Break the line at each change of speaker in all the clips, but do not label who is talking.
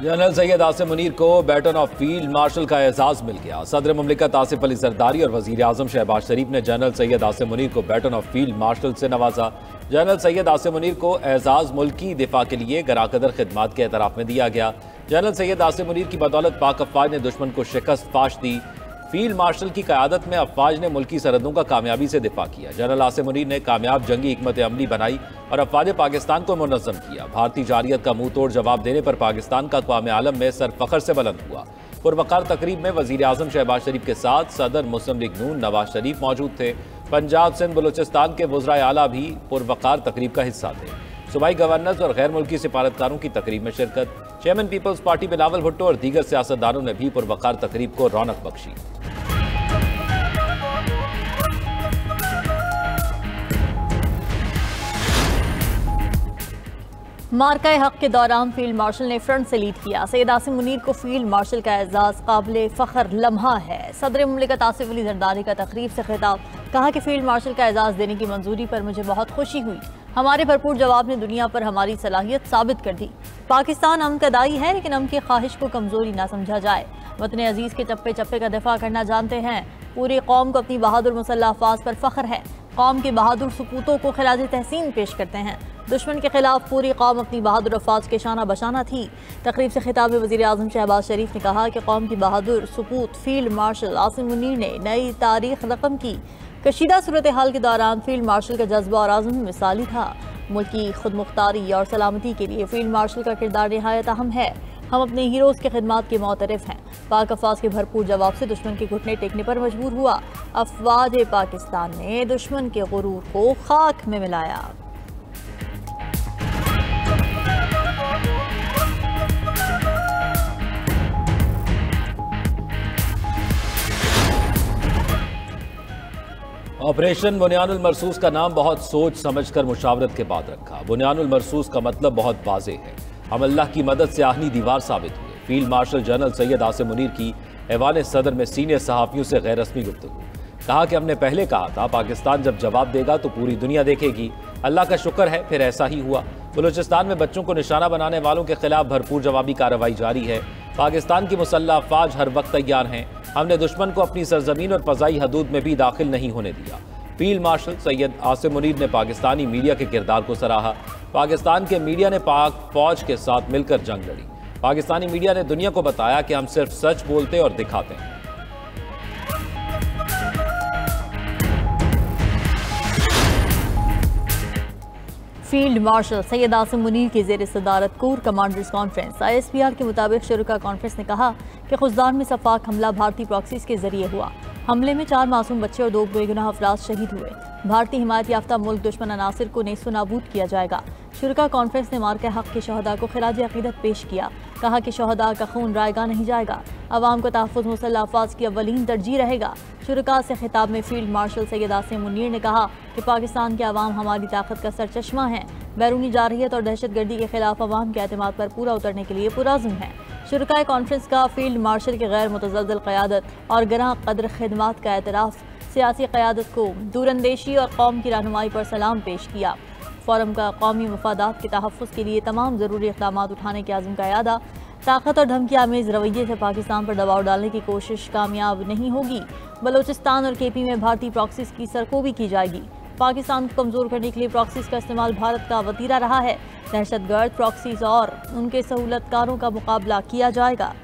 General Syed Asim Munir को baton of field marshal का एजाज मिल गया। सदर मुमलिकत आसिफ अली जरदारी और वजीर आजम शहबाज शरीफ ने जनरल सैयद आसिम मुनीर को बैटन ऑफ फील्ड मार्शल से नवाजा। जनरल सैयद आसिम मुनीर को एजाज मुल्की दिफा के लिए गराकदर खिदमात के एतराफ में दिया गया। जनरल सैयद आसिम मुनीर की बदौलत पाक अफवाज ने दुश्मन को शिकस्त फाश दी। फील्ड मार्शल की क़यादत में अफवाज ने मुल्की सरहदों का कामयाबी से दिफा किया। जनरल आसिम मुनीर ने कामयाब जंगी हिकमत अमली बनाई और अफवाज पाकिस्तान को मुनज़्ज़म किया। भारतीय जारियत का मुंह तोड़ जवाब देने पर पाकिस्तान का अक़वाम आलम में सर फ़ख्र से बुलंद हुआ। पुरवकार तकरीब में वज़ीर आज़म शहबाज शरीफ के साथ सदर मुस्लिम लीग नून नवाज शरीफ मौजूद थे। पंजाब सिंध बलूचिस्तान के वज़राए आला भी पुरवकार तकरीब का हिस्सा थे। सूबाई गवर्नर्स और गैर मुल्की सिफारतकारों की तकरीब में शिरकत। Chairman Peoples Party Bilawal Bhutto और दीगर सियासतदानों ने भी पुरवकार तकरीब को रौनक बख्शी।
मार्का हक के दौरान फील्ड मार्शल ने फ्रंट से लीड किया। सैयद आसिम मुनीर को फील्ड मार्शल का एजाज काबिल फ़ख्र लम्हा है। सदर मुमलिकत आसिफ अली जरदारी का तकरीब से खिताब, कहा कि फील्ड मार्शल का एजाज देने की मंजूरी पर मुझे बहुत खुशी हुई। हमारे भरपूर जवाब ने दुनिया पर हमारी सलाहियत साबित कर दी। पाकिस्तान अमन का दाई है, लेकिन अमन की ख्वाहिश को कमजोरी ना समझा जाए। वतन अजीज के चप्पे चप्पे का दिफा करना जानते हैं। पूरी कौम को अपनी बहादुर मुसल्लह अफवाज पर फख्र है। कौम के बहादुर सपूतों को खिराज तहसीन पेश करते हैं। दुश्मन के खिलाफ पूरी कौम अपनी बहादुर अफवाज के शाना बशाना थी। तकरीब से खिताब में वज़ीर आज़म शहबाज शरीफ ने कहा कि कौम की बहादुर सपूत फील्ड मार्शल आसिम मुनीर ने नई तारीख रकम की। कशीदा सूरत हाल के दौरान फील्ड मार्शल का जज्बा और आज़म मिसाली था। मुल्क की खुद मुख्तारी और सलामती के लिए फील्ड मार्शल का किरदार निहायत अहम है। हम अपने हीरोज़ के खिदमात के मोतरफ हैं। पाक अफवाज के भरपूर जवाब से दुश्मन के घुटने टेकने पर मजबूर हुआ। अफवाज पाकिस्तान ने दुश्मन के गुरूर को खाक में मिलाया।
ऑपरेशन बुनियानुल मरसूस का नाम बहुत सोच समझकर मुशावरत के बाद रखा। बुनियानुल मरसूस का मतलब बहुत वाज़ेह है। हम अल्लाह की मदद से आहनी दीवार साबित हुए। Field marshal general Syed Asim Munir की ऐवान सदर में सीनियर सहाफ़ियों से गैर रस्मी गुफ्तगू। कहा कि हमने पहले कहा था पाकिस्तान जब जवाब देगा तो पूरी दुनिया देखेगी। अल्लाह का शुक्र है फिर ऐसा ही हुआ। बलूचिस्तान में बच्चों को निशाना बनाने वालों के खिलाफ भरपूर जवाबी कार्रवाई जारी है। पाकिस्तान की मुसल्लह अफवाज हर वक्त तैयार हैं। हमने दुश्मन को अपनी सरजमीन और फ़ज़ाई हदूद में भी दाखिल नहीं होने दिया। फील्ड मार्शल सैयद आसिम मुनीर ने पाकिस्तानी मीडिया के किरदार को सराहा। पाकिस्तान के मीडिया ने पाक फौज के साथ मिलकर जंग लड़ी। पाकिस्तानी मीडिया ने दुनिया को बताया कि हम सिर्फ सच बोलते और दिखाते हैं।
फील्ड मार्शल सैयद आसिम मुनीर की ज़ेर सदारत कोर कमांडर्स कॉन्फ्रेंस ISPR के मुताबिक शुरा कॉन्फ्रेंस ने कहा कि खुजदान में सफाक हमला भारतीय प्रॉक्सीज के जरिए हुआ। हमले में 4 मासूम बच्चे और 2 बेगुनाह अफराद शहीद हुए। भारतीय हिमायत याफ्ता मुल्क दुश्मन अनासिर को नेस्तु नाबूद किया जाएगा। शुरा कॉन्फ्रेंस ने मार्का हक के शहदा को खिराज अकीदत पेश किया। कहा कि शहदा का खून रायगा नहीं जाएगा। अवाम को तहफ़्फ़ुज़ मुसल्लह अफवाज की अव्वलीन तरजीह रहेगा। शुरा से खिताब में फील्ड मार्शल सैयद आसिम मुनीर ने कहा कि पाकिस्तान के अवाम हमारी ताकत का सरचश्मा है। बैरूनी जारहियत और दहशत गर्दी के खिलाफ अवाम के एतमाद पर पूरा उतरने के लिए पुराज़्म है। शुरा कॉन्फ्रेंस का फील्ड मार्शल की गैर मुतज़ल्ज़ल क़यादत और गरां कदर खिदमात का एतराफ़, सियासी क़यादत को दूरंदेशी और कौम की रहनुमाई पर सलाम पेश किया। फोरम का कौमी मफादात के तहफ़्फ़ुज़ के लिए तमाम ज़रूरी इक़दामात उठाने के आज़म का यादा। ताकत और धमकी आमेज़ रवैये से पाकिस्तान पर दबाव डालने की कोशिश कामयाब नहीं होगी। बलूचिस्तान और KP में भारतीय प्रॉक्सीज की सरकोबी की जाएगी। पाकिस्तान को कमज़ोर करने के लिए प्रॉक्सीज का इस्तेमाल भारत का वतीरा रहा है। दहशतगर्द प्रॉक्सीज और उनके सहूलतकारों का मुकाबला किया जाएगा।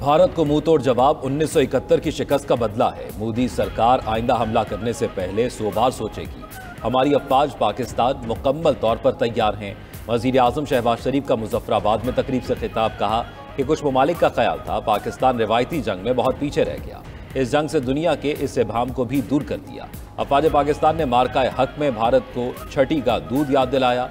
भारत को मुंह तोड़ जवाब 1971 की शिकस्त का बदला है। मोदी सरकार आइंदा हमला करने से पहले 100 बार सोचेगी। हमारी अफवाज पाकिस्तान मुकम्मल तौर पर तैयार हैं। वज़ीर आज़म शहबाज शरीफ का मुजफ्फराबाद में तकरीब से खिताब, कहा कि कुछ ममालिक का ख्याल था पाकिस्तान रिवायती जंग में बहुत पीछे रह गया। इस जंग से दुनिया के इस इबहम को भी दूर कर दिया। अफवाज पाकिस्तान ने मार्का हक में भारत को छठी का दूध याद दिलाया।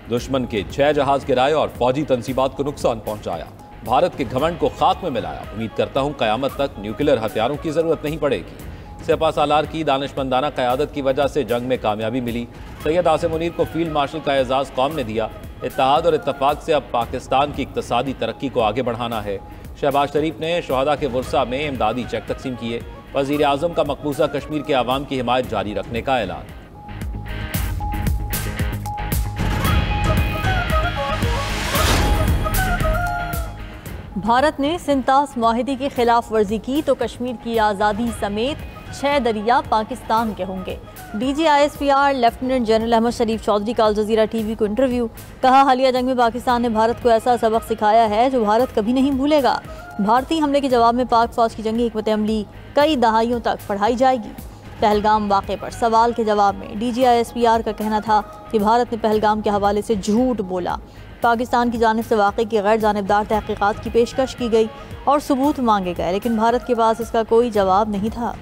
दुश्मन के 6 जहाज गिराए और फौजी तंसीबात को नुकसान पहुंचाया। भारत के घमंड को खाक में मिलाया। उम्मीद करता हूं क़यामत तक न्यूक्लियर हथियारों की ज़रूरत नहीं पड़ेगी। सेपा सालार की दानिशमंदाना क़यादत की वजह से जंग में कामयाबी मिली। सैयद आसिम मुनीर को फील्ड मार्शल का एजाज़ कौम ने दिया। इत्तेहाद और इत्तफाक से अब पाकिस्तान की इक़्तिसादी तरक्की को आगे बढ़ाना है। शहबाज शरीफ ने शहदा के वर्सा में इमदादी चेक तकसीम किए। वज़ीर आज़म का मकबूजा कश्मीर के आवाम की हिमायत जारी रखने का ऐलान।
भारत ने सिंतास माहिदी की खिलाफ वर्जी की तो कश्मीर की आज़ादी समेत 6 दरिया पाकिस्तान के होंगे। DG ISPR lieutenant general Ahmed Sharif Chaudhry का अल जज़ीरा टीवी को इंटरव्यू। कहा, हालिया जंग में पाकिस्तान ने भारत को ऐसा सबक सिखाया है जो भारत कभी नहीं भूलेगा। भारतीय हमले के जवाब में पाक फौज की जंगी हिकमत अमली कई दहाइयों तक पढ़ाई जाएगी। पहलगाम वाक़े पर सवाल के जवाब में डीजी ISPR का कहना था कि भारत ने पहलगाम के हवाले से झूठ बोला। पाकिस्तान की जानिब से वाक़े की गैर जानिबदार तहक़ीक़ात की पेशकश की गई और सबूत मांगे गए, लेकिन भारत के पास इसका कोई जवाब नहीं था।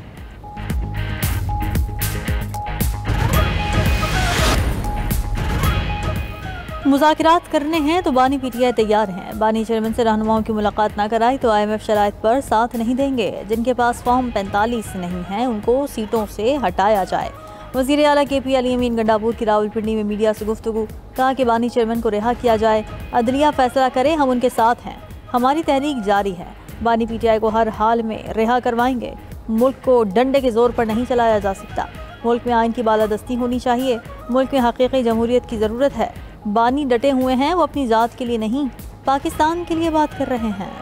मुज़ाकरात करने हैं तो बानी PTI तैयार हैं। बानी चेयरमैन से रहनुमाओं की मुलाकात ना कराई तो IMF शराइत पर साथ नहीं देंगे। जिनके पास फॉर्म 45 नहीं है उनको सीटों से हटाया जाए। वज़ीर आला KP अली अमीन गंडापुर की रावलपिंडी में मीडिया से गुफ्तगू। कहा कि बानी चेयरमैन को रिहा किया जाए, अदलिया फैसला करे, हम उनके साथ हैं, हमारी तहरीक जारी है। बानी PTI को हर हाल में रिहा करवाएंगे। मुल्क को डंडे के जोर पर नहीं चलाया जा सकता। मुल्क में आइन की बालादस्ती होनी चाहिए। मुल्क में हकीकी जमहूरियत की ज़रूरत है। बानी डटे हुए हैं, वो अपनी ज़ात के लिए नहीं पाकिस्तान के लिए बात कर रहे हैं।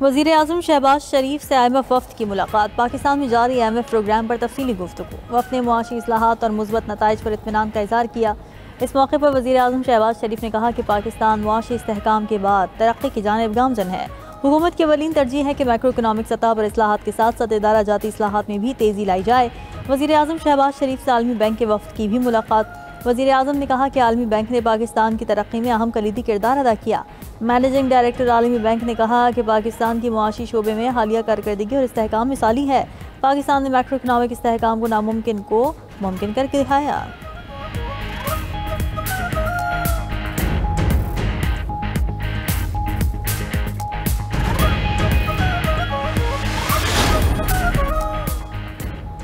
वज़ीर आज़म शहबाज शरीफ से IMF वफ़द की मुलाकात। पाकिस्तान में जारी IMF प्रोग्राम पर तफसीली गुफ्तगू। वफ़द ने मुआशी इस्लाहात और मुस्बत नताइज पर इत्मीनान का इज़हार किया। इस मौके पर वज़ीर आज़म शहबाज शरीफ ने कहा कि पाकिस्तान मुआशी इस्तेहकाम के बाद तरक्की की जानिब गामज़न है। हुकूमत की अवलीन तरजीह है कि मैक्रो इकनॉमिक सतह पर इस्लाहात के साथ साथ इदारा जाती इस्लाहात में भी तेज़ी लाई जाए। वज़ीर आज़म शहबाज शरीफ से आलमी बैंक के वफ़द की भी मुलाकात। वज़ीर आज़म ने कहा कि आलमी बैंक ने पाकिस्तान की तरक्की में अहम कलीदी किरदार अदा किया। मैनेजिंग डायरेक्टर आलमी बैंक ने कहा कि पाकिस्तान की मुआशी शोबे में हालिया कारकर्दगी और इस्तेहकाम मिसाली है। पाकिस्तान ने मैक्रो इकनॉमिक इस्तेहकाम को नामुमकिन को मुमकिन करके दिखाया।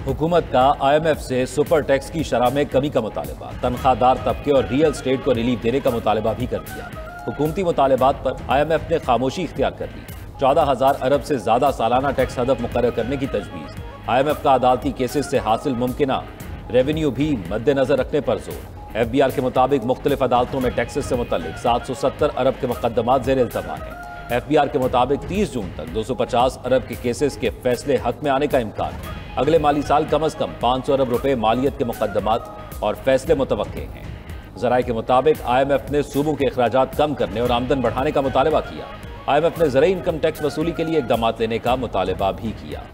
हुकूमत का IMF से सुपर टैक्स की शरह में कमी का मुतालबा। तनख्वाहदार तबके और रियल स्टेट को रिलीफ देने का मुतालबा भी कर दिया। हुकूमती मुतालबात पर IMF ने खामोशी इख्तियार कर ली। 14,000 अरब से ज़्यादा सालाना टैक्स हदफ मुकर्रर करने की तजवीज़। IMF का अदालती केसेस से हासिल मुमकिना रेवेन्यू भी मद्देनजर रखने पर जोर। FBR के मुताबिक मुख्तलिफ अदालतों में टैक्सेस से मुतल्लिक 770 अरब के मुकदमात ज़ेर इल्तवा हैं। FBR के मुताबिक 30 जून तक 250 अरब के केसेस के फैसले हक में आने का इम्कान है। अगले माली साल कम अज कम 500 अरब रुपए मालियत के मुकदमात और फैसले मुतवक्के हैं। ज़राए के मुताबिक IMF ने सूबों के अखराजात कम करने और आमदन बढ़ाने का मुतालबा किया। IMF ने ज़रूरी इनकम टैक्स वसूली के लिए इक़दाम लेने का मुतालबा भी किया।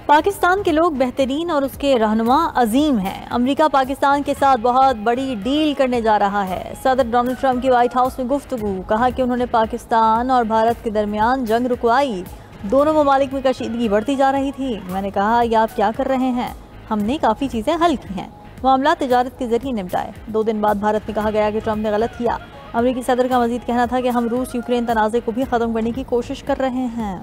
पाकिस्तान के लोग बेहतरीन और उसके रहनुमा अजीम हैं। अमेरिका पाकिस्तान के साथ बहुत बड़ी डील करने जा रहा है। सदर डोनाल्ड ट्रंप की व्हाइट हाउस में गुफ्तगू। कहा कि उन्होंने पाकिस्तान और भारत के दरमियान जंग रुकवाई। दोनों ममालिक में कशीदगी बढ़ती जा रही थी। मैंने कहा, ये आप क्या कर रहे हैं? हमने काफ़ी चीज़ें हल की हैं। मामला तिजारत के जरिए निपटाए। 2 दिन बाद भारत में कहा गया कि ट्रंप ने गलत किया। अमेरिकी सदर का मजीद कहना था कि हम रूस यूक्रेन तनाज़े को भी ख़त्म करने की कोशिश कर रहे हैं।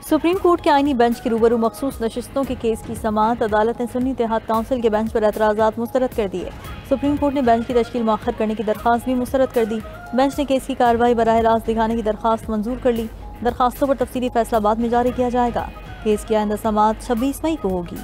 सुप्रीम कोर्ट के आईनी बेंच के रूबरू मखसूस नशिस्तों के केस की समाअत अदालत ने सुन्नी इत्तेहाद काउंसिल के बेंच पर एतराज़ात मुस्तरद कर दिए। सुप्रीम कोर्ट ने बेंच की तश्कील मौखर करने की दरख्वास्त भी मुस्तरद कर दी। बेंच ने केस की कार्रवाई बराह रास्त दिखाने की दरख्वास्त मंजूर कर ली। दरखास्तों पर तफसीली फैसला बाद में जारी किया जाएगा। केस की आइंदा समाअत 26 मई को होगी।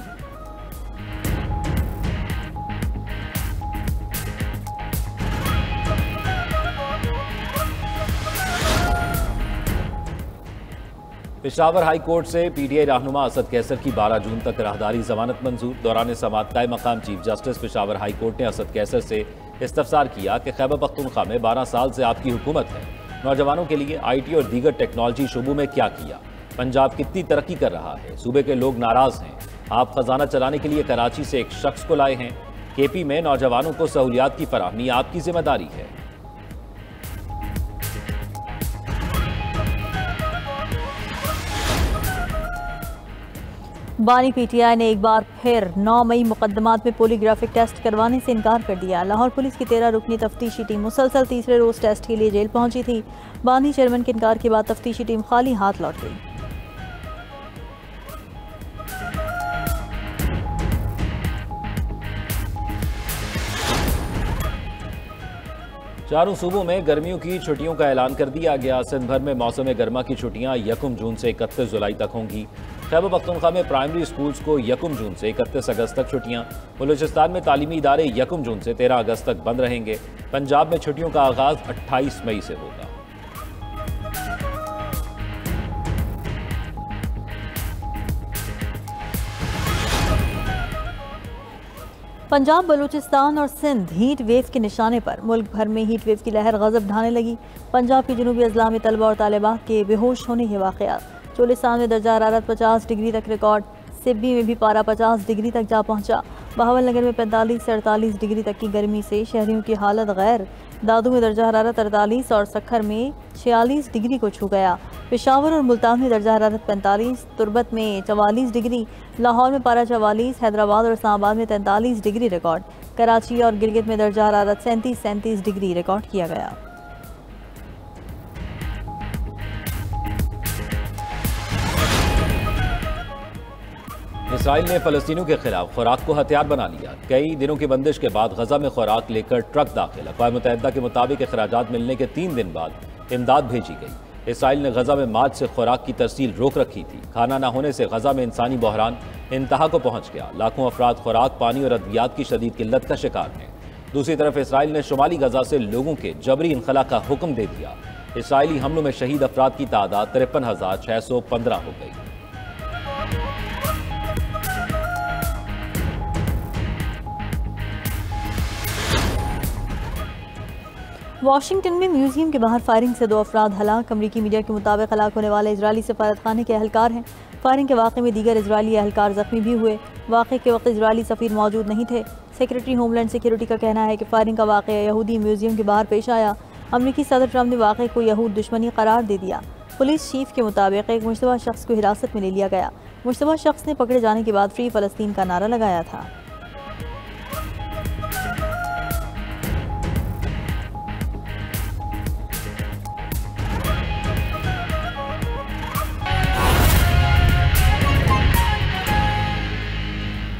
पेशावर हाई कोर्ट से PTI रहनुमा असद कैसर की 12 जून तक राहदारी जमानत मंजूर। दौरान समाअत कायम मकाम chief justice Peshawar high court ने असद कैसर से इस्तफसार किया कि खैबर पख्तूनख्वा में 12 साल से आपकी हुकूमत है। नौजवानों के लिए IT और दीगर टेक्नोलॉजी शुबों में क्या किया? पंजाब कितनी तरक्की कर रहा है? सूबे के लोग नाराज हैं। आप खजाना चलाने के लिए कराची से एक शख्स को लाए हैं। KP में नौजवानों को सहूलियात की फराहमी आपकी जिम्मेदारी है।
बानी PTI ने एक बार फिर 9 मई मुकदमात में पोलीग्राफिक टेस्ट करवाने से इनकार कर दिया। लाहौर पुलिस की 13 रुकनी तफ्तीशी टीम मुसलसल तीसरे रोज टेस्ट के लिए जेल पहुंची थी। बानी चेयरमैन के इनकार के बाद तफ्तीशी टीम खाली हाथ लौट गई।
चारों सूबों में गर्मियों की छुट्टियों का ऐलान कर दिया गया। सिंध भर में मौसम गर्मा की छुट्टियां 1 जून से 31 जुलाई तक होंगी। खैबर पख्तूनख्वा में प्राइमरी स्कूल्स को 1 जून से 31 अगस्त तक छुट्टियां। बलूचिस्तान में तालीमी इदारे 1 जून से 13 अगस्त तक बंद रहेंगे। पंजाब में छुट्टियों का आगाज 28 मई से होगा।
पंजाब, बलूचिस्तान और सिंध हीट वेव के निशाने पर। मुल्क भर में हीट वेव की लहर गजब ढाने लगी। पंजाब के जनूबी अजला में तलबा और तालिबात के बेहोश होने के वाक़यात। चोलिस्तान में दर्जा हरारत 50 डिग्री तक रिकॉर्ड। सिब्बी में भी पारा 50 डिग्री तक जा पहुंचा। बहावलनगर में 45 से 48 डिग्री तक की गर्मी से शहरियों की हालत गैर। दादू में दर्जा हरारत 48 और सखर में 46 डिग्री को छू गया। पेशावर और मुल्तान में दर्जा हरारत 45, तुरबत में 44 डिग्री, लाहौर में पारा 44, हैदराबाद और इस्लामाबाद में 43 डिग्री रिकॉर्ड। कराची और गिलगित में दर्जा हरारत 37 डिग्री रिकॉर्ड किया गया।
इसराइल ने फ़लस्तीनियों के खिलाफ खुराक को हथियार बना लिया। कई दिनों की बंदिश के बाद गजा में खुराक लेकर ट्रक दाखिल। अक़वाम मुत्तहिदा के मुताबिक अखराजात मिलने के 3 दिन बाद इमदाद भेजी गई। इसराइल ने गजा में मार्च से खुराक की तरसील रोक रखी थी। खाना न होने से गजा में इंसानी बहरान इंतहा को पहुंच गया। लाखों अफराद खुराक, पानी और अद्वियात की शदीद किल्लत का शिकार हैं। दूसरी तरफ इसराइल ने शुमाली गजा से लोगों के जबरी इनखला का हुक्म दे दिया। इसराइली हमलों में शहीद अफराद की तादाद 53,615 हो गई।
वाशिंगटन में म्यूजियम के बाहर फायरिंग से 2 अफराद हलाक। अमरीकी मीडिया के मुताबिक हलाक होने वाले इजरायली सफारतखाने के एहलकार हैं। फायरिंग के वाक़े में दीगर इजरायली एहलकार जख्मी भी हुए। वाक़े के वक्त इजरायली सफ़ीर मौजूद नहीं थे। सेक्रेटरी होमलैंड सिक्योरिटी का कहना है कि फायरिंग का वाक़या यहूदी म्यूजियम के बाहर पेश आया। अमरीकी सदर ट्रंप ने वाक़े को यहूद दुश्मनी करार दे दिया। पुलिस चीफ के मुताबिक एक मुश्तबा शख्स को हिरासत में ले लिया गया। मुश्तबा शख्स ने पकड़े जाने के बाद फ्री फ़लस्तीन का नारा लगाया था।